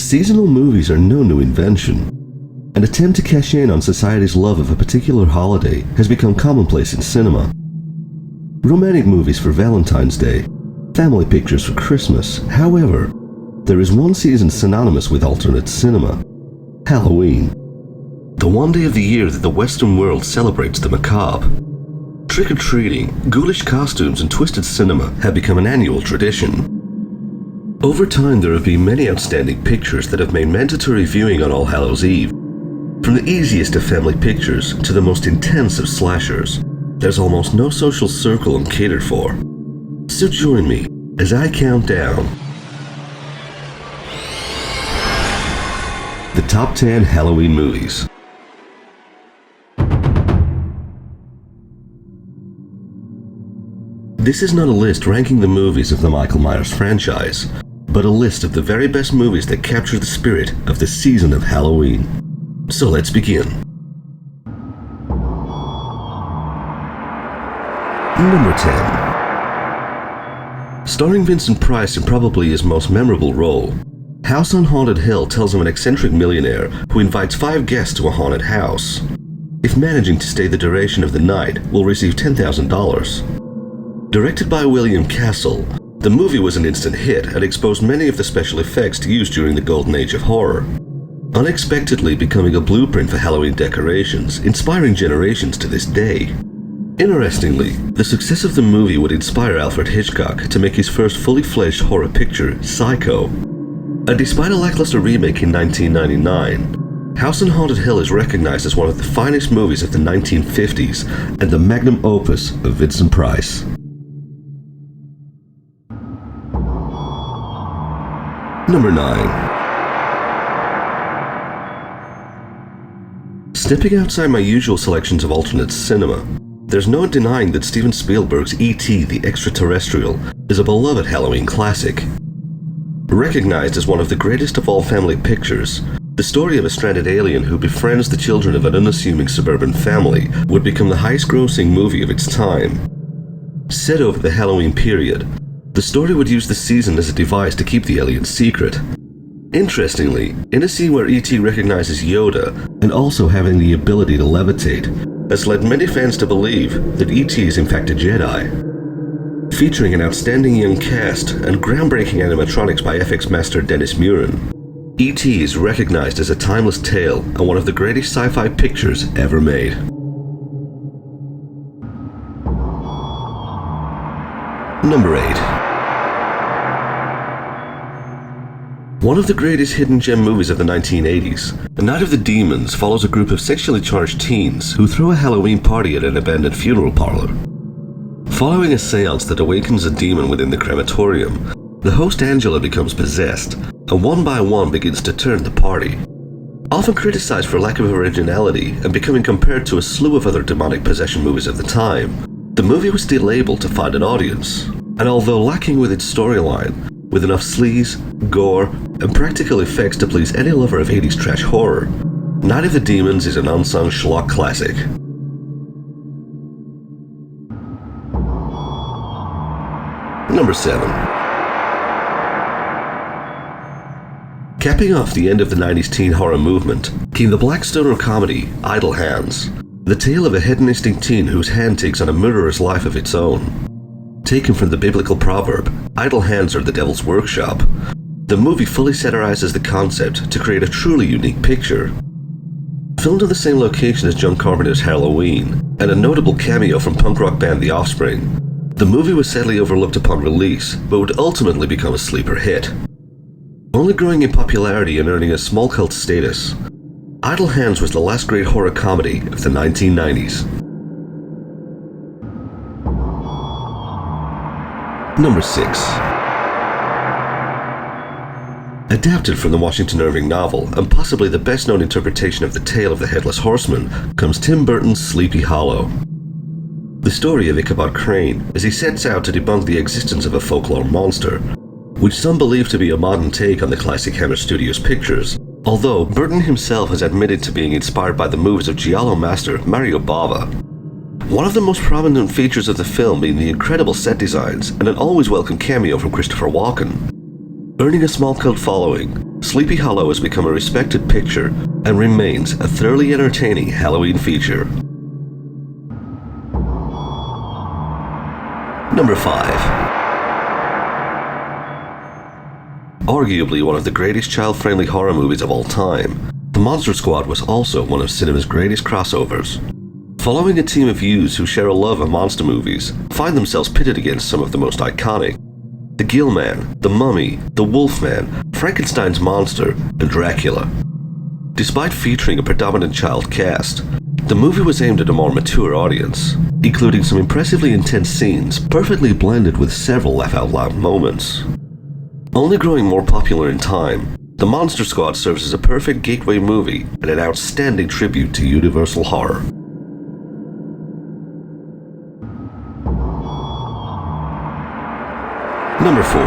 Seasonal movies are no new invention. An attempt to cash in on society's love of a particular holiday has become commonplace in cinema. Romantic movies for Valentine's Day, family pictures for Christmas. However, there is one season synonymous with alternate cinema: Halloween. The one day of the year that the Western world celebrates the macabre. Trick-or-treating, ghoulish costumes, and twisted cinema have become an annual tradition. Over time, there have been many outstanding pictures that have made mandatory viewing on All Hallows Eve. From the easiest of family pictures to the most intense of slashers, there's almost no social circle uncatered for. So join me as I count down the top 10 Halloween movies. This is not a list ranking the movies of the Michael Myers franchise, but a list of the very best movies that capture the spirit of the season of Halloween. So let's begin. Number 10. Starring Vincent Price in probably his most memorable role, House on Haunted Hill tells of an eccentric millionaire who invites 5 guests to a haunted house. If managing to stay the duration of the night, will receive $10,000. Directed by William Castle, the movie was an instant hit and exposed many of the special effects used during the golden age of horror, unexpectedly becoming a blueprint for Halloween decorations, inspiring generations to this day. Interestingly, the success of the movie would inspire Alfred Hitchcock to make his first fully fledged horror picture, Psycho. And despite a lackluster remake in 1999, House on Haunted Hill is recognized as one of the finest movies of the 1950s and the magnum opus of Vincent Price. Number 9. Stepping outside my usual selections of alternate cinema, there's no denying that Steven Spielberg's E.T. the Extraterrestrial is a beloved Halloween classic. Recognized as one of the greatest of all family pictures, the story of a stranded alien who befriends the children of an unassuming suburban family would become the highest-grossing movie of its time. Set over the Halloween period, the story would use the season as a device to keep the alien secret. Interestingly, in a scene where E.T. recognizes Yoda and also having the ability to levitate, has led many fans to believe that E.T. is in fact a Jedi. Featuring an outstanding young cast and groundbreaking animatronics by FX master Dennis Muren, E.T. is recognized as a timeless tale and one of the greatest sci-fi pictures ever made. Number 8. One of the greatest hidden gem movies of the 1980s, The Night of the Demons follows a group of sexually charged teens who throw a Halloween party at an abandoned funeral parlor. Following a seance that awakens a demon within the crematorium, the host Angela becomes possessed, and one by one begins to turn the party. Often criticized for lack of originality and becoming compared to a slew of other demonic possession movies of the time, the movie was still able to find an audience. And although lacking with its storyline, with enough sleaze, gore, and practical effects to please any lover of 80s trash horror, Night of the Demons is an unsung schlock classic. Number 7. Capping off the end of the 90s teen horror movement came the black stoner comedy Idle Hands, the tale of a hedonistic teen whose hand takes on a murderous life of its own. Taken from the biblical proverb, idle hands are the devil's workshop, the movie fully satirizes the concept to create a truly unique picture. Filmed on the same location as John Carpenter's Halloween, and a notable cameo from punk rock band The Offspring, the movie was sadly overlooked upon release, but would ultimately become a sleeper hit. Only growing in popularity and earning a small cult status, Idle Hands was the last great horror comedy of the 1990s. Number 6. Adapted from the Washington Irving novel, and possibly the best-known interpretation of the tale of the Headless Horseman, comes Tim Burton's Sleepy Hollow. The story of Ichabod Crane as he sets out to debunk the existence of a folklore monster, which some believe to be a modern take on the classic Hammer Studios pictures, although Burton himself has admitted to being inspired by the moves of Giallo master Mario Bava. One of the most prominent features of the film being the incredible set designs and an always welcome cameo from Christopher Walken. Earning a small cult following, Sleepy Hollow has become a respected picture and remains a thoroughly entertaining Halloween feature. Number 5. Arguably one of the greatest child-friendly horror movies of all time, The Monster Squad was also one of cinema's greatest crossovers. Following a team of youths who share a love of monster movies, find themselves pitted against some of the most iconic: the Gill Man, the Mummy, the Wolfman, Frankenstein's monster, and Dracula. Despite featuring a predominant child cast, the movie was aimed at a more mature audience, including some impressively intense scenes perfectly blended with several laugh-out-loud moments. Only growing more popular in time, The Monster Squad serves as a perfect gateway movie and an outstanding tribute to Universal horror. Number 4.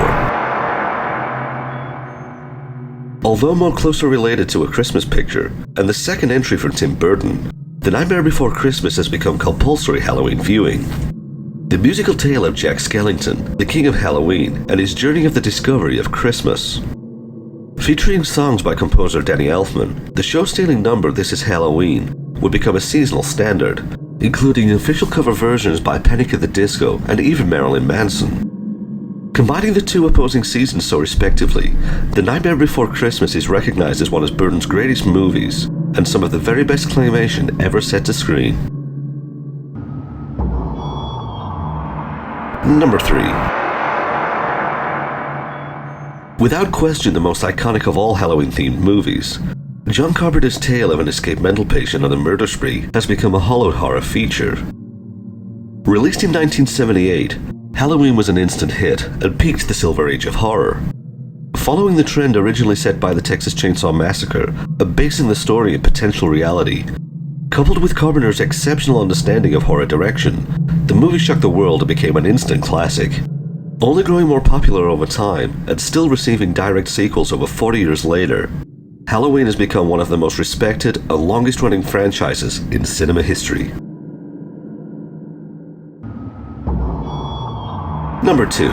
Although more closely related to A Christmas Picture and the second entry from Tim Burton, The Nightmare Before Christmas has become compulsory Halloween viewing. The musical tale of Jack Skellington, the King of Halloween, and his journey of the discovery of Christmas. Featuring songs by composer Danny Elfman, the show-stealing number This Is Halloween would become a seasonal standard, including official cover versions by Panic at the Disco and even Marilyn Manson. Combining the two opposing seasons so respectively, The Nightmare Before Christmas is recognized as one of Burton's greatest movies and some of the very best claymation ever set to screen. Number 3. Without question the most iconic of all Halloween-themed movies, John Carpenter's tale of an escaped mental patient on a murder spree has become a hallowed horror feature. Released in 1978, Halloween was an instant hit and peaked the Silver Age of horror. Following the trend originally set by the Texas Chainsaw Massacre of basing the story in potential reality, coupled with Carpenter's exceptional understanding of horror direction, the movie shocked the world and became an instant classic. Only growing more popular over time and still receiving direct sequels over 40 years later, Halloween has become one of the most respected and longest-running franchises in cinema history. Number 2.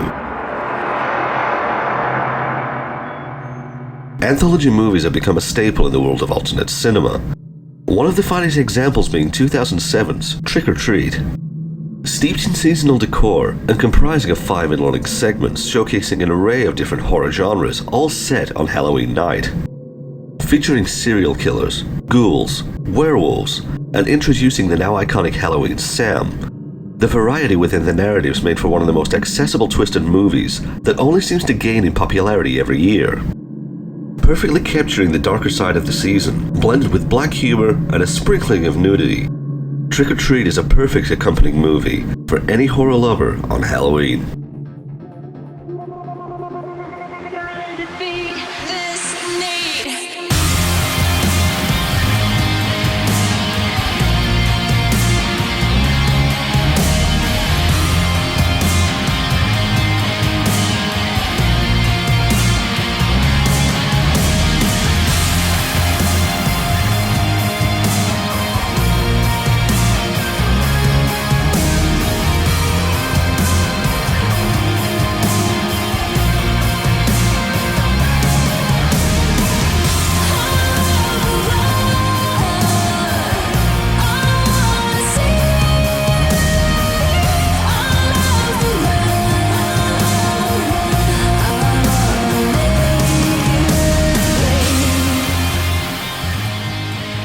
Anthology movies have become a staple in the world of alternate cinema, one of the finest examples being 2007's Trick or Treat. Steeped in seasonal decor and comprising of 5 in-running segments showcasing an array of different horror genres all set on Halloween night. Featuring serial killers, ghouls, werewolves, and introducing the now iconic Halloween Sam, the variety within the narratives made for one of the most accessible twisted movies that only seems to gain in popularity every year. Perfectly capturing the darker side of the season, blended with black humor and a sprinkling of nudity, Trick or Treat is a perfect accompanying movie for any horror lover on Halloween.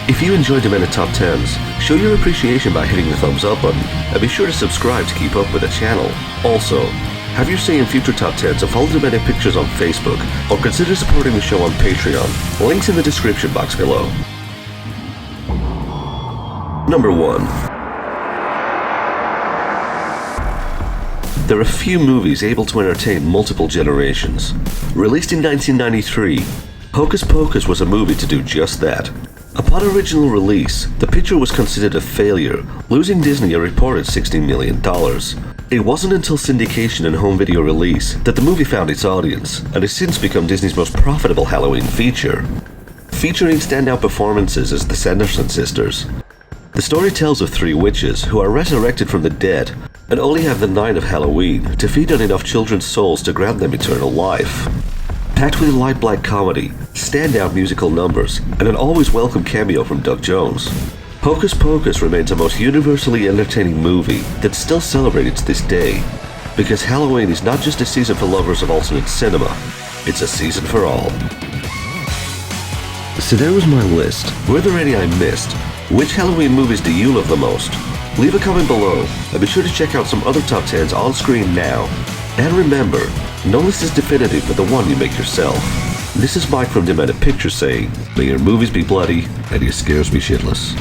If you enjoyed Demented Top Tens, show your appreciation by hitting the thumbs up button, and be sure to subscribe to keep up with the channel. Also, have your say in future Top Tens and follow Demented Pictures on Facebook, or consider supporting the show on Patreon. Links in the description box below. Number 1. There are few movies able to entertain multiple generations. Released in 1993, Hocus Pocus was a movie to do just that. Upon original release, the picture was considered a failure, losing Disney a reported $16 million. It wasn't until syndication and home video release that the movie found its audience, and has since become Disney's most profitable Halloween feature. Featuring standout performances as the Sanderson sisters, the story tells of 3 witches who are resurrected from the dead and only have the night of Halloween to feed on enough children's souls to grant them eternal life. packed with light black comedy, standout musical numbers, and an always welcome cameo from Doug Jones. Hocus Pocus remains a most universally entertaining movie that's still celebrated to this day, because Halloween is not just a season for lovers of alternate cinema, it's a season for all. So there was my list. Were there any I missed? Which Halloween movies do you love the most? Leave a comment below, and be sure to check out some other top 10s on screen now. And remember, no list is definitive but the one you make yourself. This is Mike from Demented Pictures saying, may your movies be bloody and your scares be shitless.